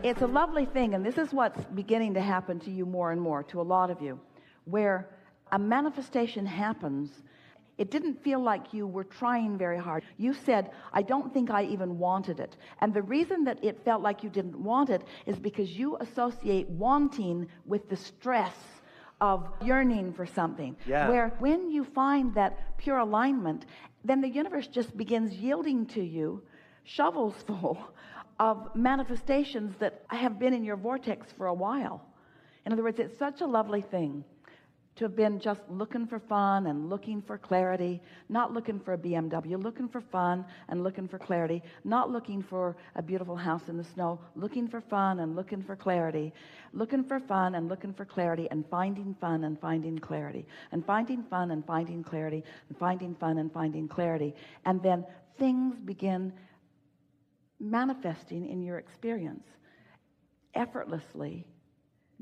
It's a lovely thing, and this is what's beginning to happen to you more and more, to a lot of you, where a manifestation happens. It didn't feel like you were trying very hard. You said, I don't think I even wanted it. And the reason that it felt like you didn't want it is because you associate wanting with the stress of yearning for something. Yeah. Where when you find that pure alignment, then the universe just begins yielding to you shovels full of manifestations that have been in your vortex for a while. In other words, it's such a lovely thing to have been just looking for fun and looking for clarity, not looking for a BMW, looking for fun and looking for clarity, not looking for a beautiful house in the snow, looking for fun and looking for clarity, looking for fun and looking for clarity, and finding fun and finding clarity, and finding fun and finding clarity, and finding fun and finding clarity. And then things begin manifesting in your experience effortlessly,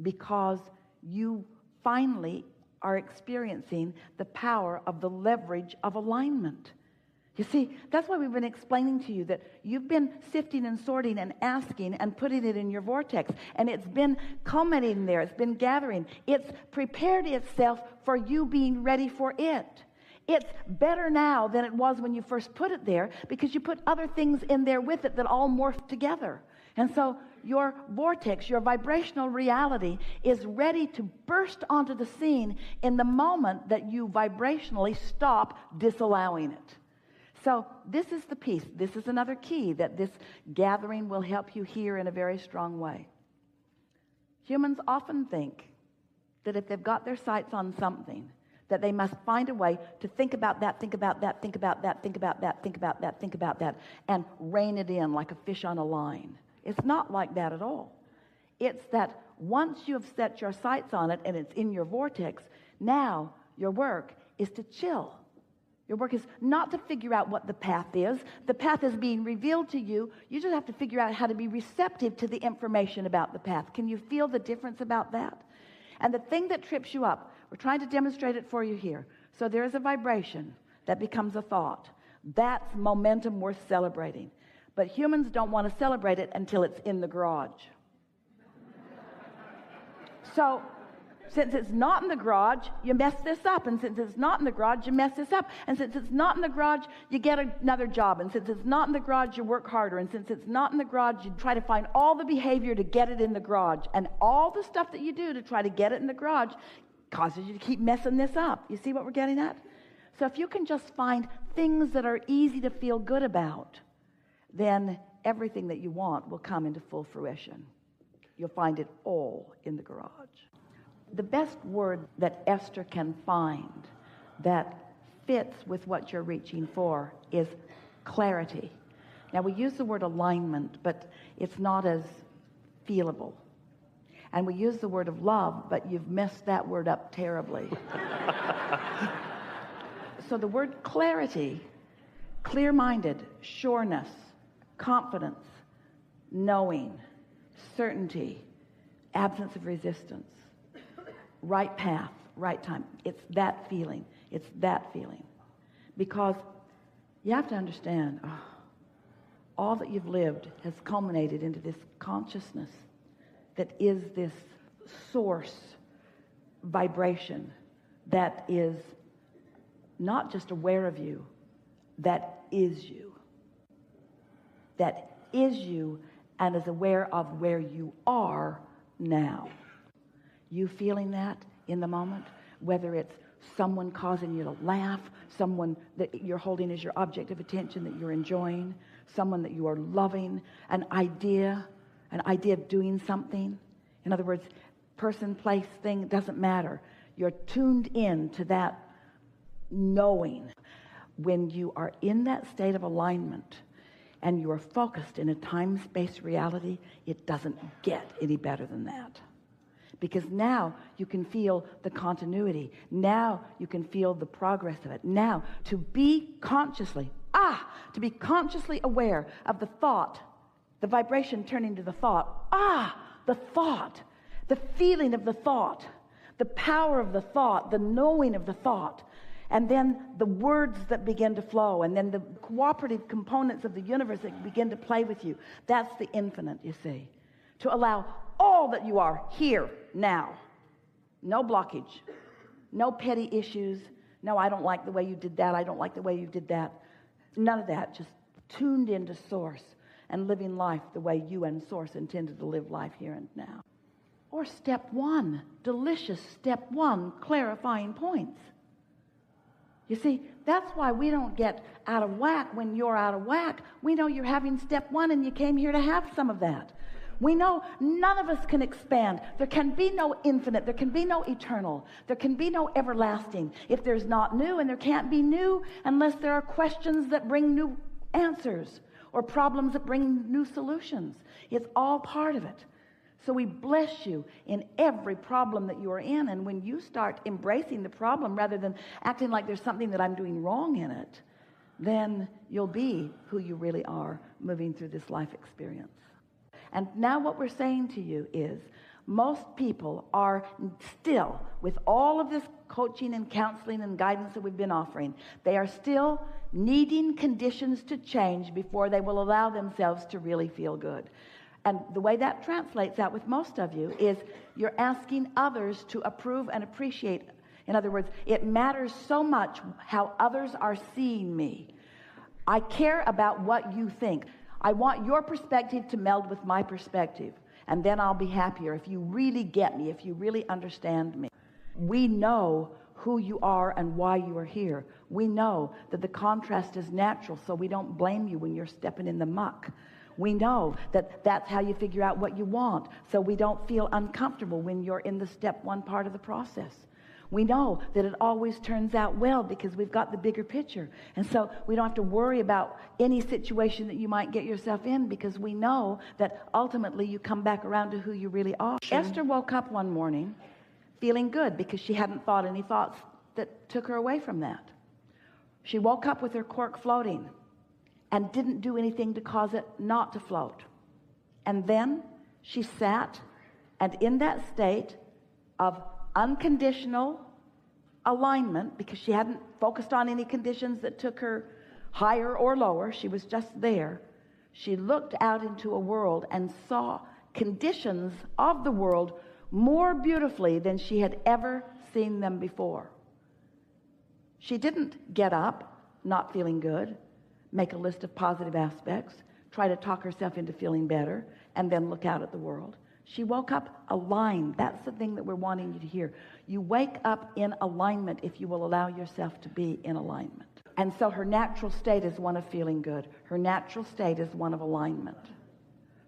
because you finally are experiencing the power of the leverage of alignment. You see, that's why we've been explaining to you that you've been sifting and sorting and asking and putting it in your vortex, and it's been culminating there, it's been gathering, it's prepared itself for you being ready for it. It's better now than it was when you first put it there, because you put other things in there with it that all morph together. And so your vortex, your vibrational reality, is ready to burst onto the scene in the moment that you vibrationally stop disallowing it. So this is the piece. This is another key that this gathering will help you hear in a very strong way. Humans often think that if they've got their sights on something, that they must find a way to think about that, think about that, think about that, think about that, think about that, think about that, and rein it in like a fish on a line. It's not like that at all. It's that once you have set your sights on it and it's in your vortex, now your work is to chill. Your work is not to figure out what the path is. The path is being revealed to you. You just have to figure out how to be receptive to the information about the path. Can you feel the difference about that? And the thing that trips you up, we're trying to demonstrate it for you here. So there is a vibration that becomes a thought. That's momentum worth celebrating. But humans don't want to celebrate it until it's in the garage. So since it's not in the garage, you mess this up. And since it's not in the garage, you mess this up. And since it's not in the garage, you get another job. And since it's not in the garage, you work harder. And since it's not in the garage, you try to find all the behavior to get it in the garage. And all the stuff that you do to try to get it in the garage causes you to keep messing this up. You see what we're getting at? So if you can just find things that are easy to feel good about, then everything that you want will come into full fruition. You'll find it all in the garage. The best word that Esther can find that fits with what you're reaching for is clarity. Now, we use the word alignment, but it's not as feelable. And we use the word of love, but you've messed that word up terribly. So the word clarity, clear-minded, sureness, confidence, knowing, certainty, absence of resistance, right path, right time. It's that feeling. It's that feeling. Because you have to understand, all that you've lived has culminated into this consciousness that is this source vibration that is not just aware of you, that is you. That is you and is aware of where you are now. You feeling that in the moment, whether it's someone causing you to laugh, someone that you're holding as your object of attention that you're enjoying, someone that you are loving, an idea of doing something. In other words, person, place, thing, doesn't matter. You're tuned in to that knowing. When you are in that state of alignment and you are focused in a time-space reality, it doesn't get any better than that. Because now you can feel the continuity. Now you can feel the progress of it. Now to be consciously aware of the thought, the vibration turning to the thought. The thought, the feeling of the thought, the power of the thought, the knowing of the thought. And then the words that begin to flow, and then the cooperative components of the universe that begin to play with you. That's the infinite, you see. to allow all that you are here now. No blockage, no petty issues. No, I don't like the way you did that. I don't like the way you did that. None of that. Just tuned into source and living life the way you and source intended to live life here and now. Or step one, delicious step one, clarifying points. You see, that's why we don't get out of whack when you're out of whack. We know you're having step one and you came here to have some of that. We know none of us can expand. There can be no infinite. There can be no eternal. There can be no everlasting if there's not new, and there can't be new unless there are questions that bring new answers or problems that bring new solutions. It's all part of it. So we bless you in every problem that you are in, and when you start embracing the problem rather than acting like there's something that I'm doing wrong in it, then you'll be who you really are moving through this life experience. And now what we're saying to you is most people are still, with all of this coaching and counseling and guidance that we've been offering, they are still needing conditions to change before they will allow themselves to really feel good. And the way that translates out with most of you is you're asking others to approve and appreciate. In other words, it matters so much how others are seeing me. I care about what you think. I want your perspective to meld with my perspective, and then I'll be happier if you really get me, if you really understand me. We know who you are and why you are here. We know that the contrast is natural, so we don't blame you when you're stepping in the muck. We know that that's how you figure out what you want, so we don't feel uncomfortable when you're in the step one part of the process. We know that it always turns out well because we've got the bigger picture. And so we don't have to worry about any situation that you might get yourself in because we know that ultimately you come back around to who you really are. Esther woke up one morning feeling good because she hadn't thought any thoughts that took her away from that. She woke up with her cork floating and didn't do anything to cause it not to float. And then she sat, and in that state of unconditional alignment, because she hadn't focused on any conditions that took her higher or lower, she was just there, she looked out into a world and saw conditions of the world more beautifully than she had ever seen them before. She didn't get up not feeling good, make a list of positive aspects, try to talk herself into feeling better, and then look out at the world. She woke up aligned. That's the thing that we're wanting you to hear. You wake up in alignment if you will allow yourself to be in alignment. And so her natural state is one of feeling good. Her natural state is one of alignment.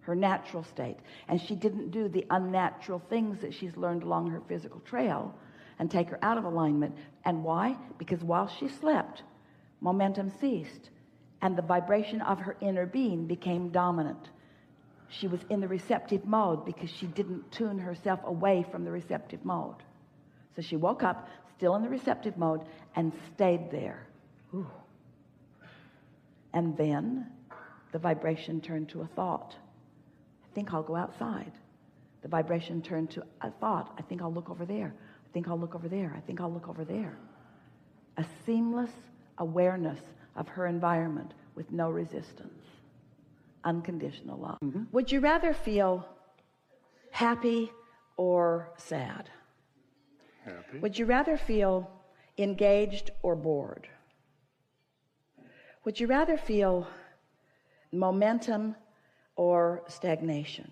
Her natural state. And she didn't do the unnatural things that she's learned along her physical trail and take her out of alignment. And why? Because while she slept, momentum ceased, and the vibration of her inner being became dominant. She was in the receptive mode because she didn't tune herself away from the receptive mode. So she woke up still in the receptive mode and stayed there. Ooh. And then the vibration turned to a thought. I think I'll go outside. The vibration turned to a thought. I think I'll look over there. I think I'll look over there. I think I'll look over there. A seamless awareness of her environment with no resistance. Unconditional love. Mm-hmm. Would you rather feel happy or sad? Happy. Would you rather feel engaged or bored? Would you rather feel momentum or stagnation?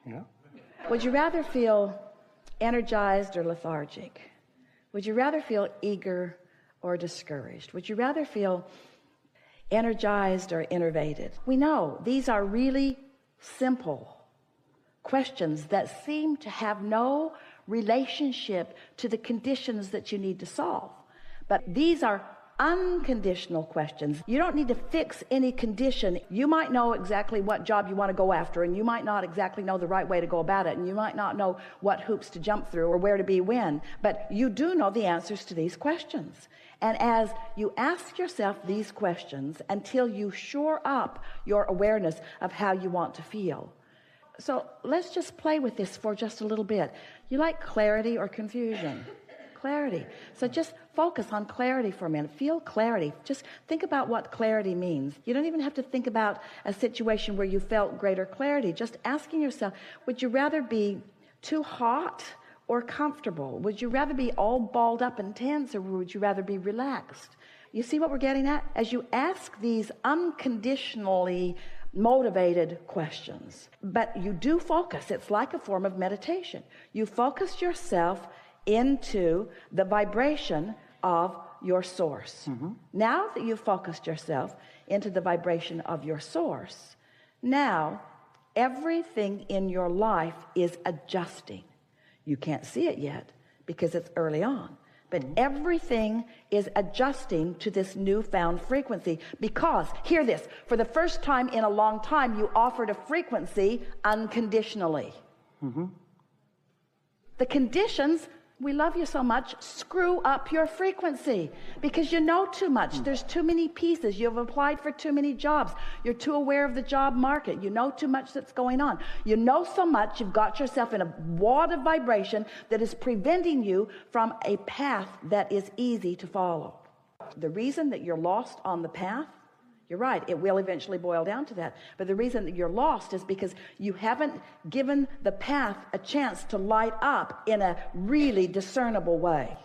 Yeah. Would you rather feel energized or lethargic? Would you rather feel eager or discouraged? Would you rather feel energized or innervated? We know these are really simple questions that seem to have no relationship to the conditions that you need to solve. But these are unconditional questions. You don't need to fix any condition. You might know exactly what job you want to go after, and you might not exactly know the right way to go about it, and you might not know what hoops to jump through or where to be when, but you do know the answers to these questions. And as you ask yourself these questions until you shore up your awareness of how you want to feel. So let's just play with this for just a little bit. You like clarity or confusion? clarity. So just focus on clarity for a minute. Feel clarity. Just think about what clarity means. You don't even have to think about a situation where you felt greater clarity. Just asking yourself, would you rather be too hot or comfortable? Would you rather be all balled up and tense, or would you rather be relaxed? You see what we're getting at? As you ask these unconditionally motivated questions, but you do focus. It's like a form of meditation. You focus yourself into the vibration of your source. Now that you've focused yourself into the vibration of your source, now everything in your life is adjusting. You can't see it yet because it's early on, but everything is adjusting to this newfound frequency, because, hear this, for the first time in a long time, you offered a frequency unconditionally. The conditions, we love you so much, screw up your frequency because you know too much. There's too many pieces. You've applied for too many jobs. You're too aware of the job market. You know too much that's going on. You know so much, you've got yourself in a wad of vibration that is preventing you from a path that is easy to follow. The reason that you're lost on the path, you're right, it will eventually boil down to that. But the reason that you're lost is because you haven't given the path a chance to light up in a really discernible way.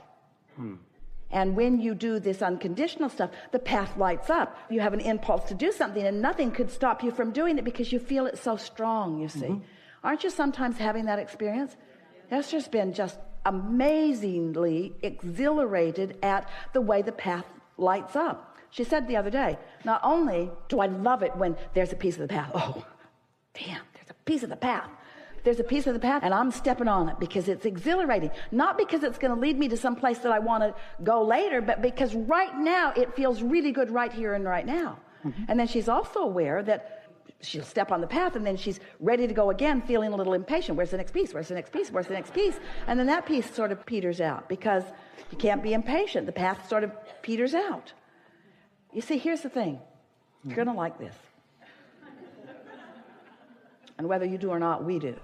And when you do this unconditional stuff, the path lights up. You have an impulse to do something, and nothing could stop you from doing it because you feel it so strong, you see. Aren't you sometimes having that experience? Esther's been just amazingly exhilarated at the way the path lights up. She said the other day, not only do I love it when there's a piece of the path, oh, damn, there's a piece of the path. There's a piece of the path, and I'm stepping on it because it's exhilarating. Not because it's going to lead me to some place that I want to go later, but because right now it feels really good right here and right now. And then she's also aware that she'll step on the path, and then she's ready to go again, feeling a little impatient. Where's the next piece? Where's the next piece? Where's the next piece? And then that piece sort of peters out because you can't be impatient. The path sort of peters out. You see, here's the thing. You're going to like this. And whether you do or not, we do.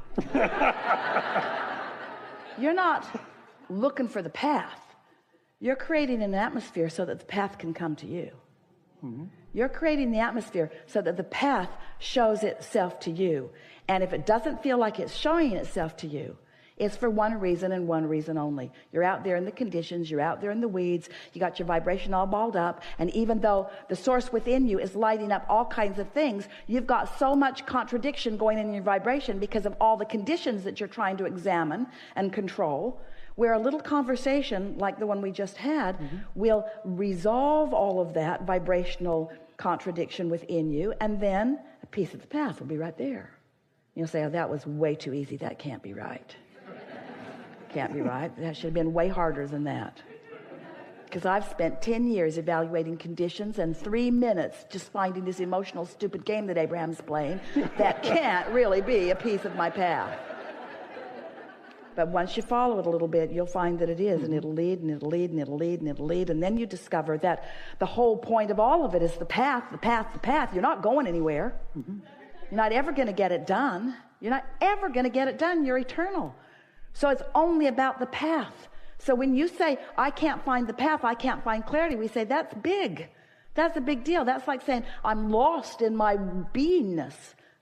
You're not looking for the path. You're creating an atmosphere so that the path can come to you. You're creating the atmosphere so that the path shows itself to you. And if it doesn't feel like it's showing itself to you, it's for one reason and one reason only. You're out there in the conditions, you're out there in the weeds, you got your vibration all balled up, and even though the source within you is lighting up all kinds of things, you've got so much contradiction going in your vibration because of all the conditions that you're trying to examine and control, where a little conversation like the one we just had will resolve all of that vibrational contradiction within you, and then a piece of the path will be right there. You'll say, oh, that was way too easy, that can't be right. Can't be right. That should have been way harder than that. Because I've spent 10 years evaluating conditions and 3 minutes just finding this emotional stupid game that Abraham's playing that can't really be a piece of my path. But once you follow it a little bit, you'll find that it is, and it'll lead, and it'll lead, and it'll lead, and it'll lead, and then you discover that the whole point of all of it is the path, the path, the path. You're not going anywhere. You're not ever going to get it done. You're not ever going to get it done. You're eternal. So it's only about the path. So when you say, I can't find the path, I can't find clarity, we say, that's big. That's a big deal. That's like saying, I'm lost in my beingness.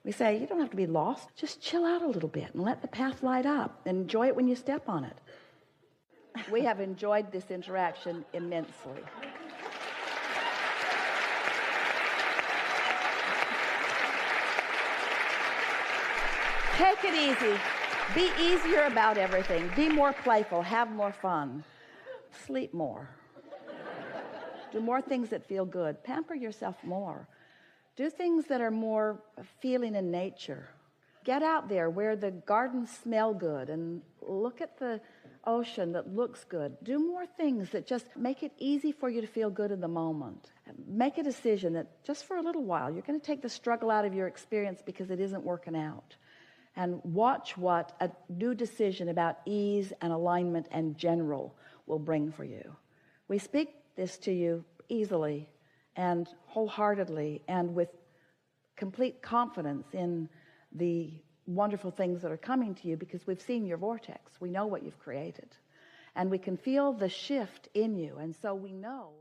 We say, you don't have to be lost. Just chill out a little bit and let the path light up. And enjoy it when you step on it. We have enjoyed this interaction immensely. Take it easy. Be easier about everything. Be more playful. Have more fun. Sleep more. Do more things that feel good. Pamper yourself more. Do things that are more feeling in nature. Get out there where the gardens smell good and look at the ocean that looks good. Do more things that just make it easy for you to feel good in the moment. Make a decision that just for a little while, you're going to take the struggle out of your experience because it isn't working out. And watch what a new decision about ease and alignment and general will bring for you. We speak this to you easily and wholeheartedly and with complete confidence in the wonderful things that are coming to you because we've seen your vortex. We know what you've created. And we can feel the shift in you. And so we know